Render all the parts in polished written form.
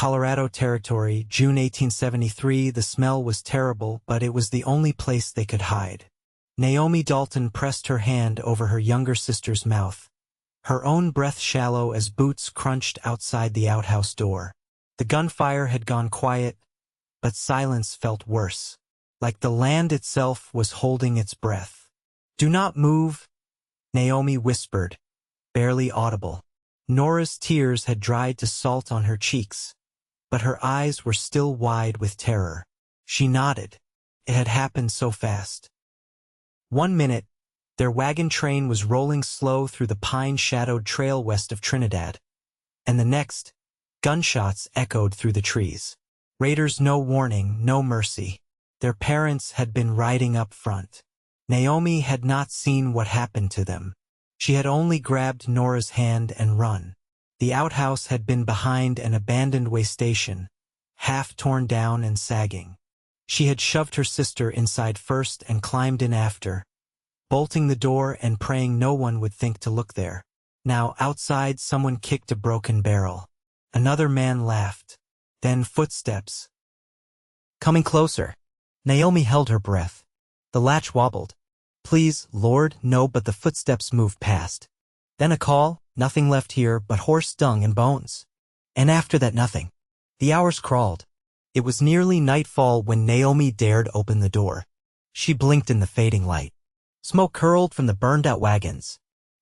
Colorado Territory, June 1873. The smell was terrible, but it was the only place they could hide. Naomi Dalton pressed her hand over her younger sister's mouth, her own breath shallow as boots crunched outside the outhouse door. The gunfire had gone quiet, but silence felt worse, like the land itself was holding its breath. "Do not move," Naomi whispered, barely audible. Nora's tears had dried to salt on her cheeks, but her eyes were still wide with terror. She nodded. It had happened so fast. 1 minute, their wagon train was rolling slow through the pine-shadowed trail west of Trinidad, and the next, gunshots echoed through the trees. Raiders, no warning, no mercy. Their parents had been riding up front. Naomi had not seen what happened to them. She had only grabbed Nora's hand and run. The outhouse had been behind an abandoned way station, half torn down and sagging. She had shoved her sister inside first and climbed in after, bolting the door and praying no one would think to look there. Now outside someone kicked a broken barrel. Another man laughed. Then footsteps. Coming closer. Naomi held her breath. The latch wobbled. Please, Lord, no, but the footsteps moved past. Then a call, nothing left here but horse dung and bones. And after that nothing. The hours crawled. It was nearly nightfall when Naomi dared open the door. She blinked in the fading light. Smoke curled from the burned-out wagons.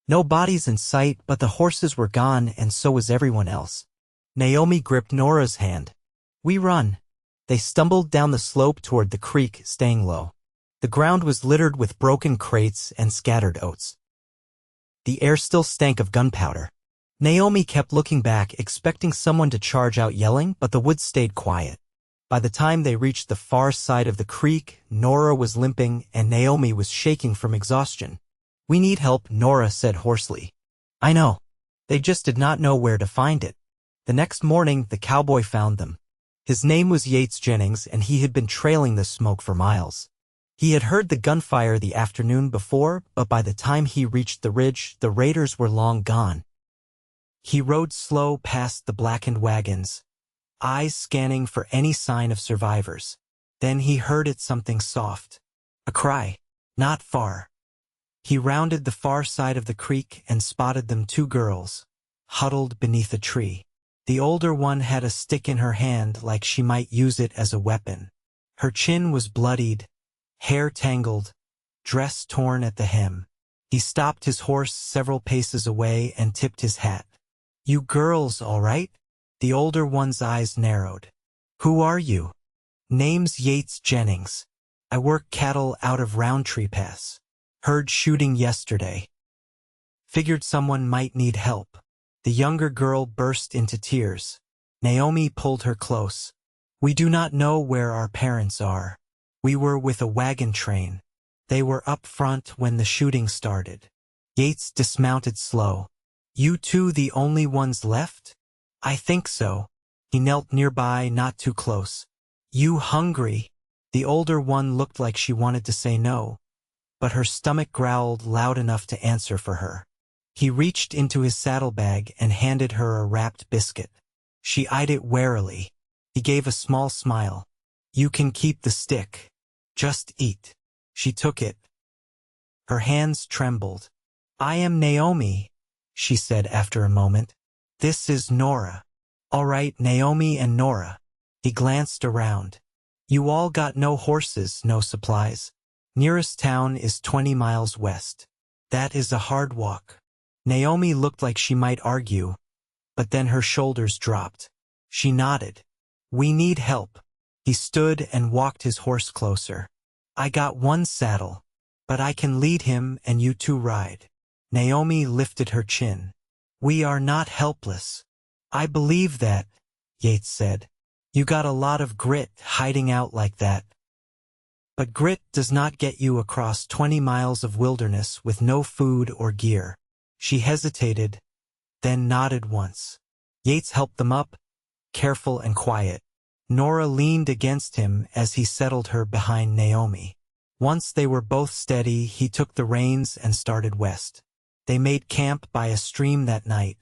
No bodies in sight, but the horses were gone, and so was everyone else. Naomi gripped Nora's hand. "We run." They stumbled down the slope toward the creek, staying low. The ground was littered with broken crates and scattered oats. The air still stank of gunpowder. Naomi kept looking back, expecting someone to charge out yelling, but the woods stayed quiet. By the time they reached the far side of the creek, Nora was limping and Naomi was shaking from exhaustion. "We need help," Nora said hoarsely. "I know." They just did not know where to find it. The next morning, the cowboy found them. His name was Yates Jennings, and he had been trailing the smoke for miles. He had heard the gunfire the afternoon before, but by the time he reached the ridge, the raiders were long gone. He rode slow past the blackened wagons, eyes scanning for any sign of survivors. Then he heard something soft. A cry. Not far. He rounded the far side of the creek and spotted them, 2 girls, huddled beneath a tree. The older one had a stick in her hand like she might use it as a weapon. Her chin was bloodied, hair tangled, dress torn at the hem. He stopped his horse several paces away and tipped his hat. "You girls, all right?" The older one's eyes narrowed. "Who are you?" "Name's Yates Jennings. I work cattle out of Roundtree Pass. Heard shooting yesterday. Figured someone might need help." The younger girl burst into tears. Naomi pulled her close. "We do not know where our parents are. We were with a wagon train. They were up front when the shooting started." Yates dismounted slow. "You two the only ones left?" "I think so." He knelt nearby, not too close. "You hungry?" The older one looked like she wanted to say no, but her stomach growled loud enough to answer for her. He reached into his saddlebag and handed her a wrapped biscuit. She eyed it warily. He gave a small smile. "You can keep the stick. Just eat." She took it. Her hands trembled. "I am Naomi," she said after a moment. "This is Nora." "All right, Naomi and Nora." He glanced around. "You all got no horses, no supplies. Nearest town is 20 miles west. That is a hard walk." Naomi looked like she might argue, but then her shoulders dropped. She nodded. "We need help." He stood and walked his horse closer. "I got one saddle, but I can lead him and you two ride." Naomi lifted her chin. "We are not helpless." "I believe that," Yates said. "You got a lot of grit hiding out like that. But grit does not get you across 20 miles of wilderness with no food or gear." She hesitated, then nodded once. Yates helped them up, careful and quiet. Nora leaned against him as he settled her behind Naomi. Once they were both steady, he took the reins and started west. They made camp by a stream that night.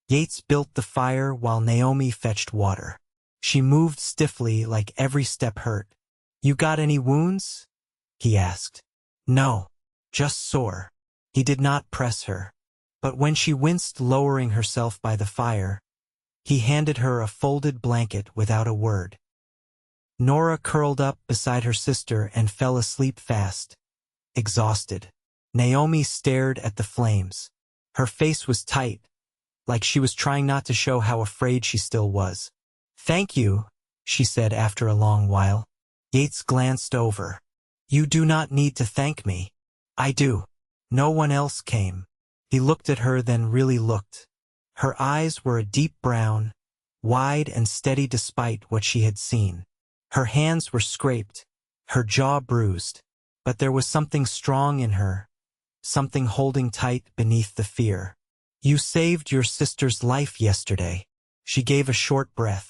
Yates built the fire while Naomi fetched water. She moved stiffly, like every step hurt. "You got any wounds?" he asked. "No, just sore." He did not press her. But when she winced, lowering herself by the fire, he handed her a folded blanket without a word. Nora curled up beside her sister and fell asleep fast, exhausted. Naomi stared at the flames. Her face was tight, like she was trying not to show how afraid she still was. "Thank you," she said after a long while. Yates glanced over. "You do not need to thank me. I do. No one else came." He looked at her, then really looked. Her eyes were a deep brown, wide and steady despite what she had seen. Her hands were scraped, her jaw bruised, but there was something strong in her, something holding tight beneath the fear. "You saved your sister's life yesterday." She gave a short breath.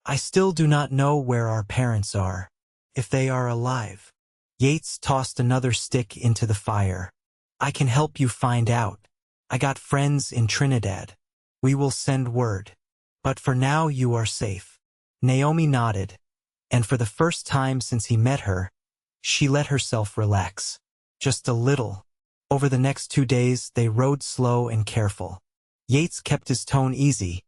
"I still do not know where our parents are, if they are alive." Yates tossed another stick into the fire. "I can help you find out. I got friends in Trinidad. We will send word. But for now you are safe." Naomi nodded, and for the first time since he met her, she let herself relax. Just a little. Over the next 2 days they rode slow and careful. Yates kept his tone easy,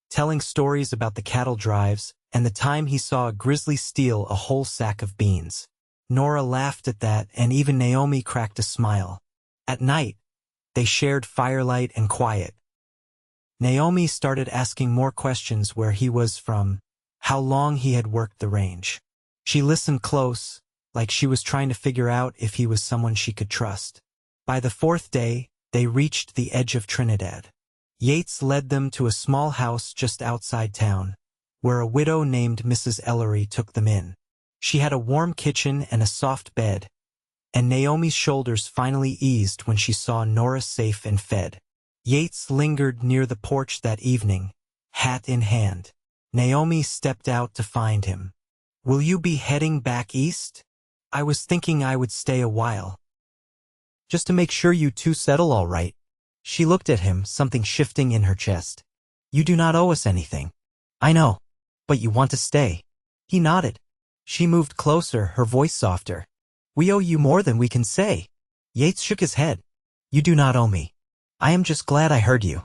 telling stories about the cattle drives and the time he saw a grizzly steal a whole sack of beans. Nora laughed at that, and even Naomi cracked a smile. At night, they shared firelight and quiet. Naomi started asking more questions: where he was from, how long he had worked the range. She listened close, like she was trying to figure out if he was someone she could trust. By the 4th day, they reached the edge of Trinidad. Yates led them to a small house just outside town, where a widow named Mrs. Ellery took them in. She had a warm kitchen and a soft bed, and Naomi's shoulders finally eased when she saw Nora safe and fed. Yates lingered near the porch that evening, hat in hand. Naomi stepped out to find him. "Will you be heading back east?" "I was thinking I would stay a while. Just to make sure you two settle all right." She looked at him, something shifting in her chest. "You do not owe us anything." "I know, but you want to stay." He nodded. She moved closer, her voice softer. "We owe you more than we can say." Yates shook his head. "You do not owe me. I am just glad I heard you."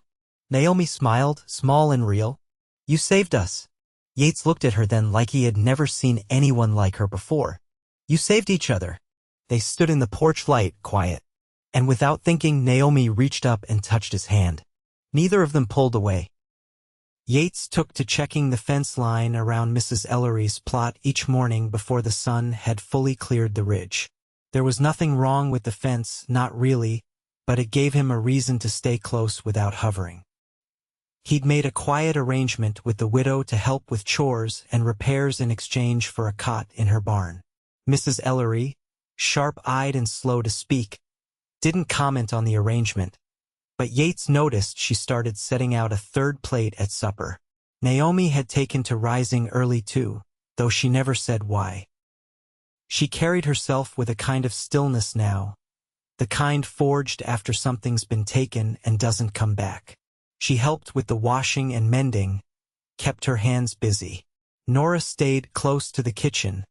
Naomi smiled, small and real. "You saved us." Yates looked at her then like he had never seen anyone like her before. "You saved each other." They stood in the porch light, quiet. And without thinking, Naomi reached up and touched his hand. Neither of them pulled away. Yates took to checking the fence line around Mrs. Ellery's plot each morning before the sun had fully cleared the ridge. There was nothing wrong with the fence, not really, but it gave him a reason to stay close without hovering. He'd made a quiet arrangement with the widow to help with chores and repairs in exchange for a cot in her barn. Mrs. Ellery, sharp-eyed and slow to speak, didn't comment on the arrangement, but Yates noticed she started setting out a third plate at supper. Naomi had taken to rising early too, though she never said why. She carried herself with a kind of stillness now, the kind forged after something's been taken and doesn't come back. She helped with the washing and mending, kept her hands busy. Nora stayed close to the kitchen,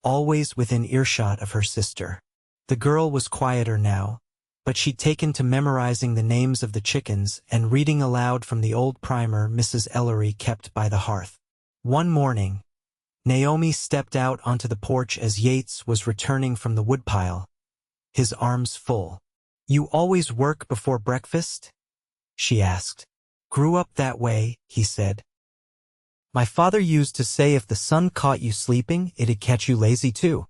always within earshot of her sister. The girl was quieter now, but she'd taken to memorizing the names of the chickens and reading aloud from the old primer Mrs. Ellery kept by the hearth. One morning, Naomi stepped out onto the porch as Yates was returning from the woodpile, his arms full. "You always work before breakfast?" she asked. "Grew up that way," he said. "My father used to say if the sun caught you sleeping, it'd catch you lazy too."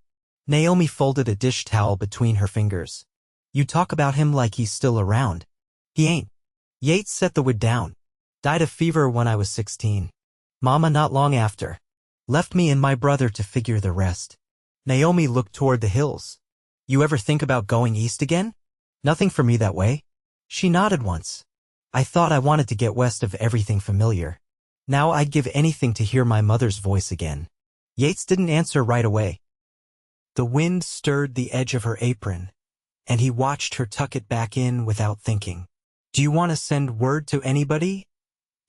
Naomi folded a dish towel between her fingers. "You talk about him like he's still around. He ain't." Yates set the wood down. "Died of fever when I was 16. Mama not long after. Left me and my brother to figure the rest." Naomi looked toward the hills. "You ever think about going east again?" "Nothing for me that way." She nodded once. "I thought I wanted to get west of everything familiar. Now I'd give anything to hear my mother's voice again." Yates didn't answer right away. The wind stirred the edge of her apron, and he watched her tuck it back in without thinking. "Do you want to send word to anybody?"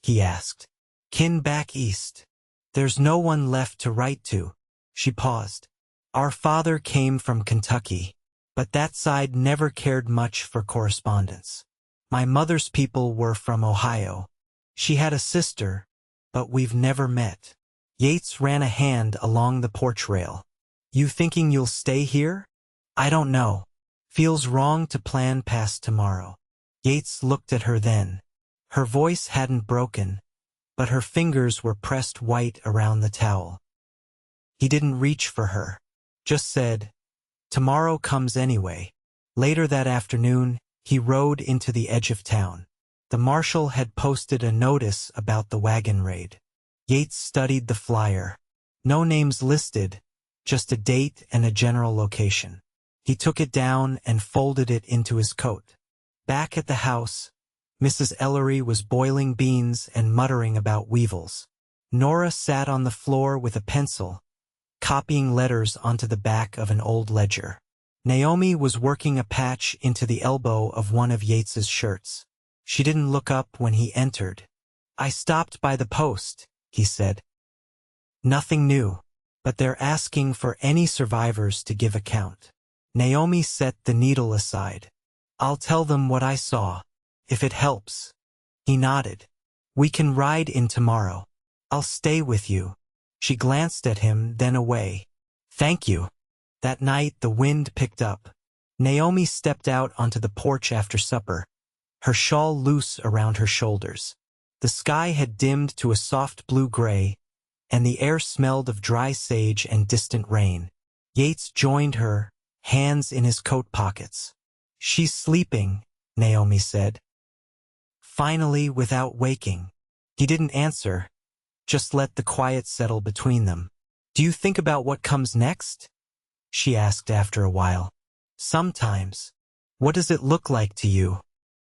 he asked. "Kin back east?" There's no one left to write to. She paused. Our father came from Kentucky, but that side never cared much for correspondence. My mother's people were from Ohio. She had a sister, but we've never met. Yates ran a hand along the porch rail. You thinking you'll stay here? I don't know. Feels wrong to plan past tomorrow. Yates looked at her then. Her voice hadn't broken, but her fingers were pressed white around the towel. He didn't reach for her, just said, tomorrow comes anyway. Later that afternoon, he rode into the edge of town. The marshal had posted a notice about the wagon raid. Yates studied the flyer. No names listed, just a date and a general location. He took it down and folded it into his coat. Back at the house, Mrs. Ellery was boiling beans and muttering about weevils. Nora sat on the floor with a pencil, copying letters onto the back of an old ledger. Naomi was working a patch into the elbow of one of Yates's shirts. She didn't look up when he entered. I stopped by the post, he said. Nothing new, but they're asking for any survivors to give account. Naomi set the needle aside. I'll tell them what I saw, if it helps. He nodded. We can ride in tomorrow. I'll stay with you. She glanced at him, then away. Thank you. That night the wind picked up. Naomi stepped out onto the porch after supper, her shawl loose around her shoulders. The sky had dimmed to a soft blue-gray, and the air smelled of dry sage and distant rain. Yates joined her, hands in his coat pockets. She's sleeping, Naomi said. Finally, without waking. He didn't answer, just let the quiet settle between them. Do you think about what comes next? She asked after a while. Sometimes. What does it look like to you?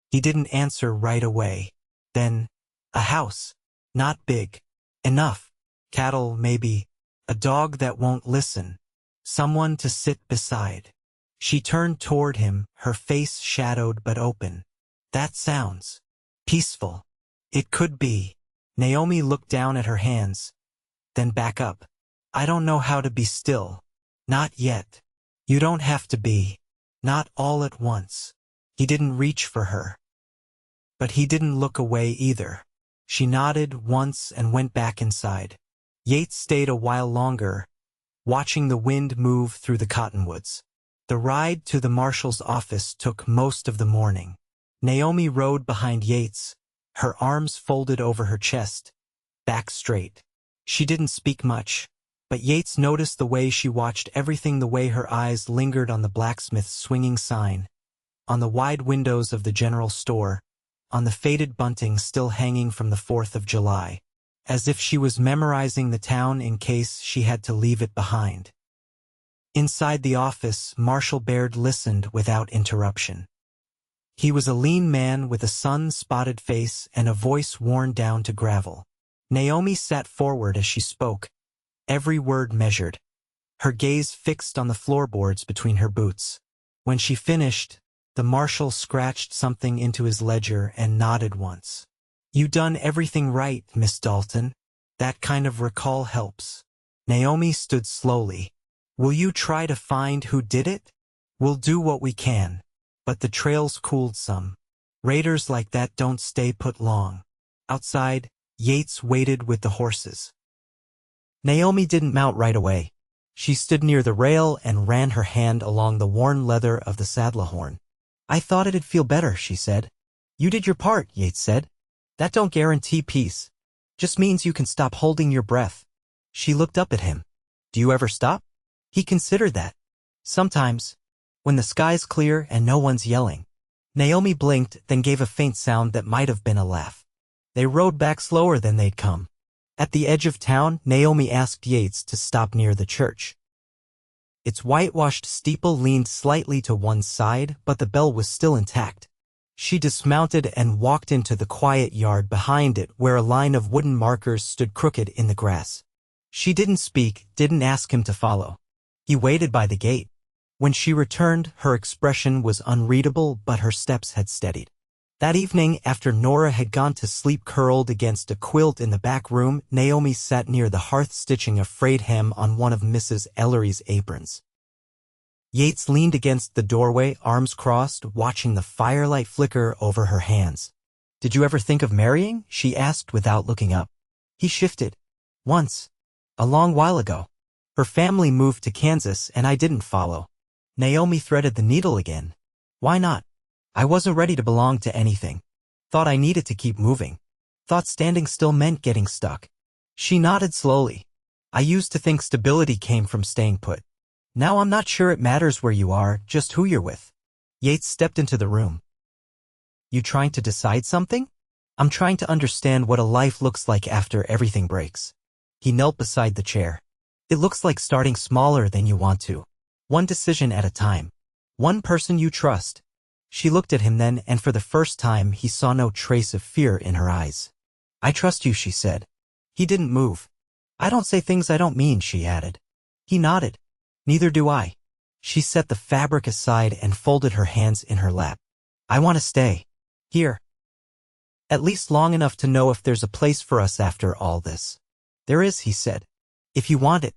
He didn't answer right away. Then, a house. Not big. Enough. Cattle, maybe. A dog that won't listen. Someone to sit beside. She turned toward him, her face shadowed but open. That sounds peaceful. It could be. Naomi looked down at her hands, then back up. I don't know how to be still. Not yet. You don't have to be. Not all at once. He didn't reach for her. But he didn't look away either. She nodded once and went back inside. Yates stayed a while longer, watching the wind move through the cottonwoods. The ride to the marshal's office took most of the morning. Naomi rode behind Yates, her arms folded over her chest, back straight. She didn't speak much, but Yates noticed the way she watched everything, the way her eyes lingered on the blacksmith's swinging sign, on the wide windows of the general store, on the faded bunting still hanging from the 4th of July, as if she was memorizing the town in case she had to leave it behind. Inside the office, Marshal Baird listened without interruption. He was a lean man with a sun-spotted face and a voice worn down to gravel. Naomi sat forward as she spoke, every word measured, her gaze fixed on the floorboards between her boots. When she finished, the marshal scratched something into his ledger and nodded once. You done everything right, Miss Dalton. That kind of recall helps. Naomi stood slowly. Will you try to find who did it? We'll do what we can. But the trail's cooled some. Raiders like that don't stay put long. Outside, Yates waited with the horses. Naomi didn't mount right away. She stood near the rail and ran her hand along the worn leather of the saddle horn. I thought it'd feel better, she said. You did your part, Yates said. That don't guarantee peace. Just means you can stop holding your breath. She looked up at him. Do you ever stop? He considered that. Sometimes, when the sky's clear and no one's yelling. Naomi blinked, then gave a faint sound that might have been a laugh. They rode back slower than they'd come. At the edge of town, Naomi asked Yates to stop near the church. Its whitewashed steeple leaned slightly to one side, but the bell was still intact. She dismounted and walked into the quiet yard behind it where a line of wooden markers stood crooked in the grass. She didn't speak, didn't ask him to follow. He waited by the gate. When she returned, her expression was unreadable, but her steps had steadied. That evening, after Nora had gone to sleep curled against a quilt in the back room, Naomi sat near the hearth stitching a frayed hem on one of Mrs. Ellery's aprons. Yates leaned against the doorway, arms crossed, watching the firelight flicker over her hands. "Did you ever think of marrying?" she asked without looking up. He shifted. "Once. A long while ago. Her family moved to Kansas and I didn't follow." Naomi threaded the needle again. "Why not?" "I wasn't ready to belong to anything. Thought I needed to keep moving. Thought standing still meant getting stuck." She nodded slowly. "I used to think stability came from staying put. Now I'm not sure it matters where you are, just who you're with." Yates stepped into the room. "You trying to decide something?" "I'm trying to understand what a life looks like after everything breaks." He knelt beside the chair. "It looks like starting smaller than you want to. One decision at a time. One person you trust." She looked at him then, and for the first time he saw no trace of fear in her eyes. "I trust you," she said. He didn't move. "I don't say things I don't mean," she added. He nodded. "Neither do I." She set the fabric aside and folded her hands in her lap. "I want to stay. Here. At least long enough to know if there's a place for us after all this." "There is," he said. "If you want it."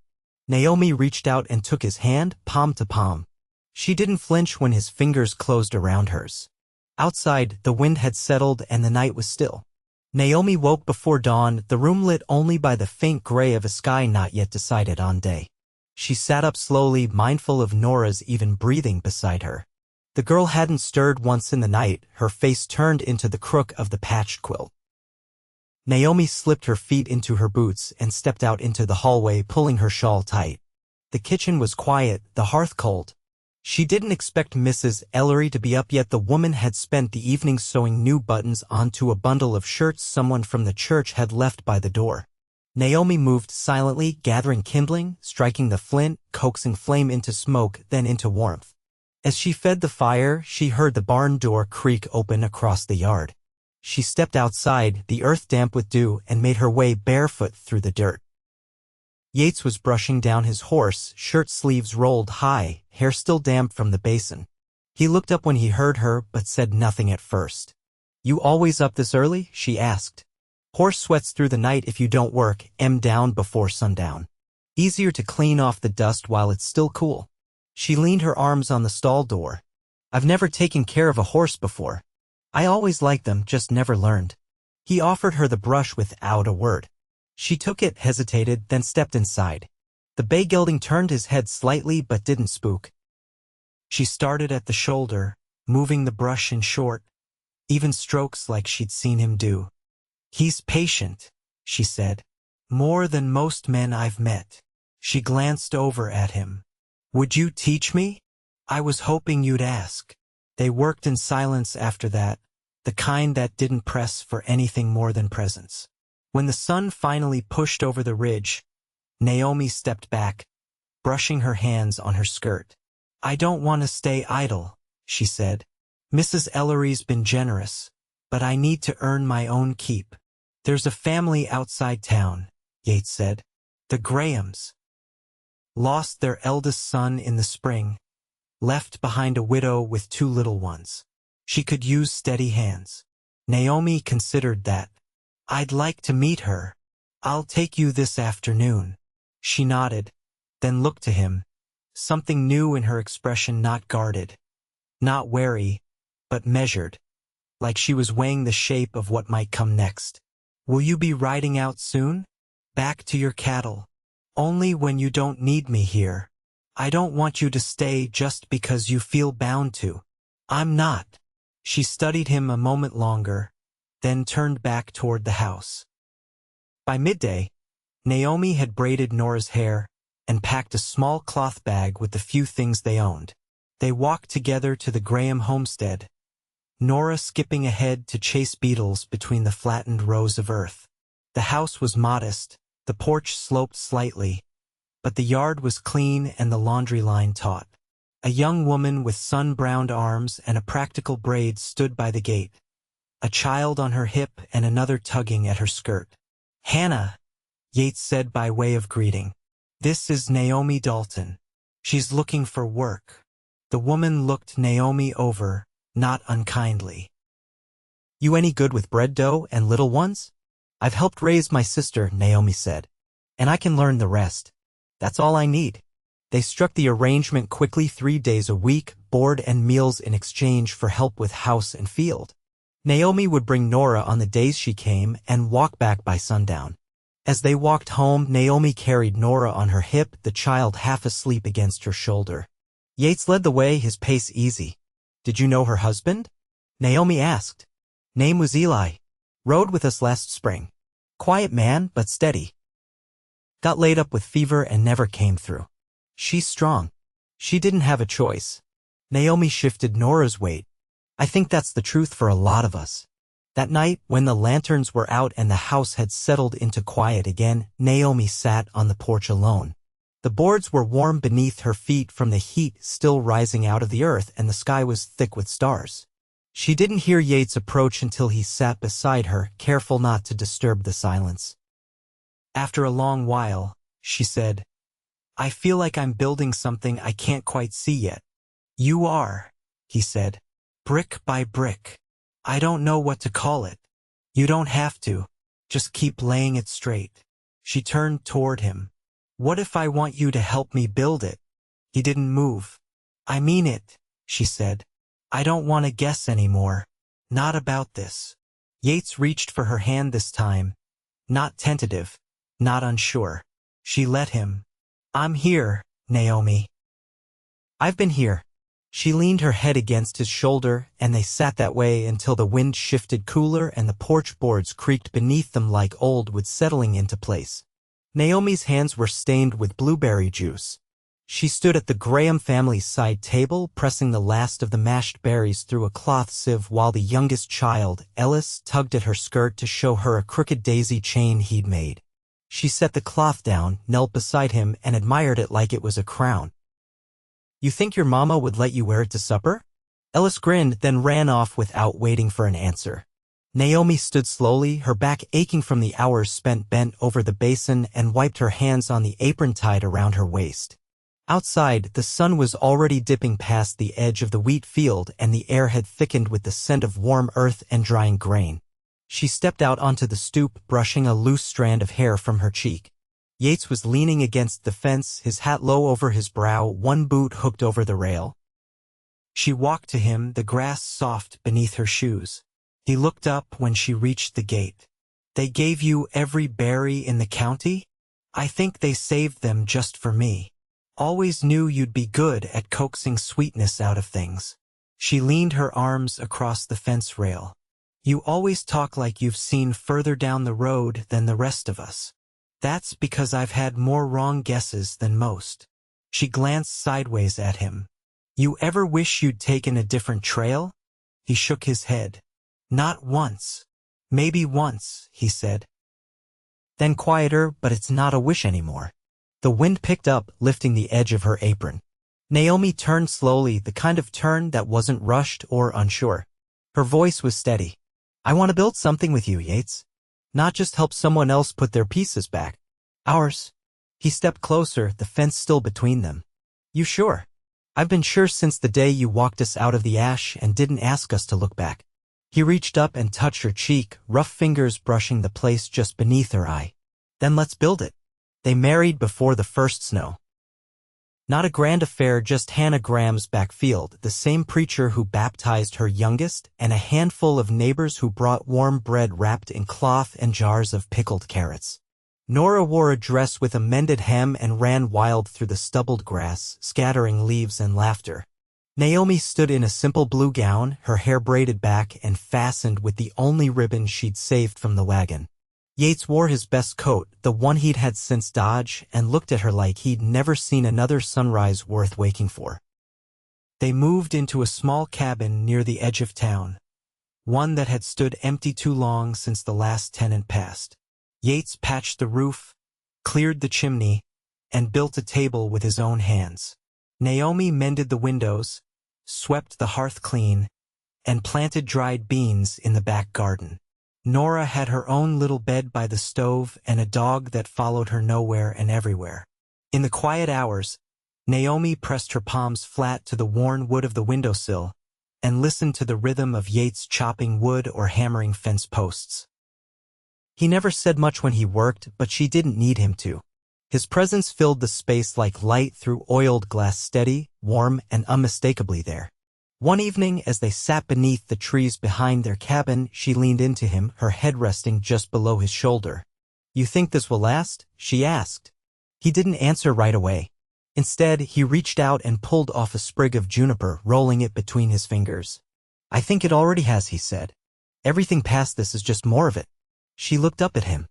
Naomi reached out and took his hand, palm to palm. She didn't flinch when his fingers closed around hers. Outside, the wind had settled and the night was still. Naomi woke before dawn, the room lit only by the faint gray of a sky not yet decided on day. She sat up slowly, mindful of Nora's even breathing beside her. The girl hadn't stirred once in the night, her face turned into the crook of the patched quilt. Naomi slipped her feet into her boots and stepped out into the hallway, pulling her shawl tight. The kitchen was quiet, the hearth cold. She didn't expect Mrs. Ellery to be up yet. The woman had spent the evening sewing new buttons onto a bundle of shirts someone from the church had left by the door. Naomi moved silently, gathering kindling, striking the flint, coaxing flame into smoke, then into warmth. As she fed the fire, she heard the barn door creak open across the yard. She stepped outside, the earth damp with dew, and made her way barefoot through the dirt. Yates was brushing down his horse, shirt sleeves rolled high, hair still damp from the basin. He looked up when he heard her, but said nothing at first. "You always up this early?" she asked. "Horse sweats through the night if you don't work, down before sundown. Easier to clean off the dust while it's still cool." She leaned her arms on the stall door. "I've never taken care of a horse before. I always liked them, just never learned." He offered her the brush without a word. She took it, hesitated, then stepped inside. The bay gelding turned his head slightly but didn't spook. She started at the shoulder, moving the brush in short, even strokes like she'd seen him do. "He's patient," she said. "More than most men I've met." She glanced over at him. "Would you teach me?" "I was hoping you'd ask." They worked in silence after that, the kind that didn't press for anything more than presence. When the sun finally pushed over the ridge, Naomi stepped back, brushing her hands on her skirt. "I don't want to stay idle," she said. "Mrs. Ellery's been generous, but I need to earn my own keep." "There's a family outside town," Yates said. "The Grahams. Lost their eldest son in the spring, left behind a widow with 2 little ones. She could use steady hands." Naomi considered that. "I'd like to meet her. I'll take you this afternoon." She nodded, then looked to him, something new in her expression, not guarded, not wary, but measured, like she was weighing the shape of what might come next. "Will you be riding out soon? Back to your cattle?" "Only when you don't need me here. I don't want you to stay just because you feel bound to." "I'm not." She studied him a moment longer, then turned back toward the house. By midday, Naomi had braided Nora's hair and packed a small cloth bag with the few things they owned. They walked together to the Graham homestead, Nora skipping ahead to chase beetles between the flattened rows of earth. The house was modest, the porch sloped slightly, but the yard was clean and the laundry line taut. A young woman with sun-browned arms and a practical braid stood by the gate, a child on her hip and another tugging at her skirt. "Hannah," Yates said by way of greeting. "This is Naomi Dalton. She's looking for work." The woman looked Naomi over, not unkindly. You any good with bread dough and little ones? I've helped raise my sister, Naomi said. And I can learn the rest. That's all I need. They struck the arrangement quickly, 3 days a week, board and meals in exchange for help with house and field. Naomi would bring Nora on the days she came and walk back by sundown. As they walked home, Naomi carried Nora on her hip, the child half asleep against her shoulder. Yates led the way, his pace easy. Did you know her husband? Naomi asked. Name was Eli. Rode with us last spring. Quiet man, but steady. Got laid up with fever and never came through. She's strong. She didn't have a choice. Naomi shifted Nora's weight. I think that's the truth for a lot of us. That night, when the lanterns were out and the house had settled into quiet again, Naomi sat on the porch alone. The boards were warm beneath her feet from the heat still rising out of the earth, and the sky was thick with stars. She didn't hear Yates approach until he sat beside her, careful not to disturb the silence. After a long while, she said, I feel like I'm building something I can't quite see yet. You are, he said, brick by brick. I don't know what to call it. You don't have to. Just keep laying it straight. She turned toward him. What if I want you to help me build it? He didn't move. I mean it, she said. I don't want to guess anymore. Not about this. Yates reached for her hand this time. Not tentative, not unsure. She let him. I'm here, Naomi. I've been here. She leaned her head against his shoulder, and they sat that way until the wind shifted cooler and the porch boards creaked beneath them like old wood settling into place. Naomi's hands were stained with blueberry juice. She stood at the Graham family's side table, pressing the last of the mashed berries through a cloth sieve while the youngest child, Ellis, tugged at her skirt to show her a crooked daisy chain he'd made. She set the cloth down, knelt beside him, and admired it like it was a crown. You think your mama would let you wear it to supper? Ellis grinned, then ran off without waiting for an answer. Naomi stood slowly, her back aching from the hours spent bent over the basin, and wiped her hands on the apron tied around her waist. Outside, the sun was already dipping past the edge of the wheat field, and the air had thickened with the scent of warm earth and drying grain. She stepped out onto the stoop, brushing a loose strand of hair from her cheek. Yates was leaning against the fence, his hat low over his brow, one boot hooked over the rail. She walked to him, the grass soft beneath her shoes. He looked up when she reached the gate. They gave you every berry in the county? I think they saved them just for me. Always knew you'd be good at coaxing sweetness out of things. She leaned her arms across the fence rail. You always talk like you've seen further down the road than the rest of us. That's because I've had more wrong guesses than most. She glanced sideways at him. You ever wish you'd taken a different trail? He shook his head. Not once. Maybe once, he said. Then quieter, but it's not a wish anymore. The wind picked up, lifting the edge of her apron. Naomi turned slowly, the kind of turn that wasn't rushed or unsure. Her voice was steady. I want to build something with you, Yates. Not just help someone else put their pieces back. Ours. He stepped closer, the fence still between them. You sure? I've been sure since the day you walked us out of the ash and didn't ask us to look back. He reached up and touched her cheek, rough fingers brushing the place just beneath her eye. Then let's build it. They married before the first snow. Not a grand affair, just Hannah Graham's backfield, the same preacher who baptized her youngest, and a handful of neighbors who brought warm bread wrapped in cloth and jars of pickled carrots. Nora wore a dress with a mended hem and ran wild through the stubbled grass, scattering leaves and laughter. Naomi stood in a simple blue gown, her hair braided back and fastened with the only ribbon she'd saved from the wagon. Yates wore his best coat, the one he'd had since Dodge, and looked at her like he'd never seen another sunrise worth waking for. They moved into a small cabin near the edge of town, one that had stood empty too long since the last tenant passed. Yates patched the roof, cleared the chimney, and built a table with his own hands. Naomi mended the windows, swept the hearth clean, and planted dried beans in the back garden. Nora had her own little bed by the stove and a dog that followed her nowhere and everywhere. In the quiet hours, Naomi pressed her palms flat to the worn wood of the windowsill, and listened to the rhythm of Yates chopping wood or hammering fence posts. He never said much when he worked, but she didn't need him to. His presence filled the space like light through oiled glass, steady, warm, and unmistakably there. One evening, as they sat beneath the trees behind their cabin, she leaned into him, her head resting just below his shoulder. "You think this will last?" she asked. He didn't answer right away. Instead, he reached out and pulled off a sprig of juniper, rolling it between his fingers. "I think it already has," he said. "Everything past this is just more of it." She looked up at him.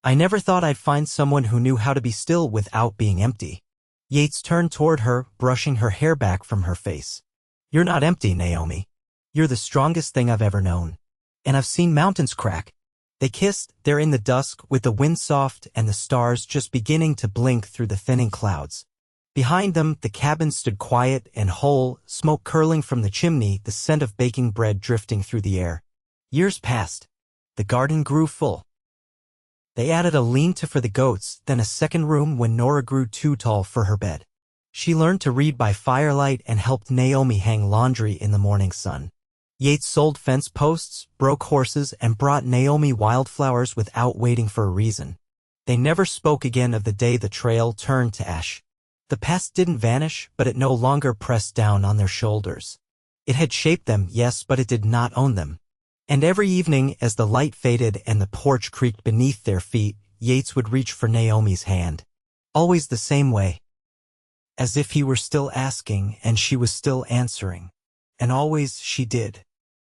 "I never thought I'd find someone who knew how to be still without being empty." Yates turned toward her, brushing her hair back from her face. "You're not empty, Naomi. You're the strongest thing I've ever known. And I've seen mountains crack." They kissed, there in the dusk, with the wind soft and the stars just beginning to blink through the thinning clouds. Behind them, the cabin stood quiet and whole, smoke curling from the chimney, the scent of baking bread drifting through the air. Years passed. The garden grew full. They added a lean-to for the goats, then a second room when Nora grew too tall for her bed. She learned to read by firelight and helped Naomi hang laundry in the morning sun. Yates sold fence posts, broke horses, and brought Naomi wildflowers without waiting for a reason. They never spoke again of the day the trail turned to ash. The past didn't vanish, but it no longer pressed down on their shoulders. It had shaped them, yes, but it did not own them. And every evening, as the light faded and the porch creaked beneath their feet, Yates would reach for Naomi's hand. Always the same way. As if he were still asking and she was still answering. And always she did.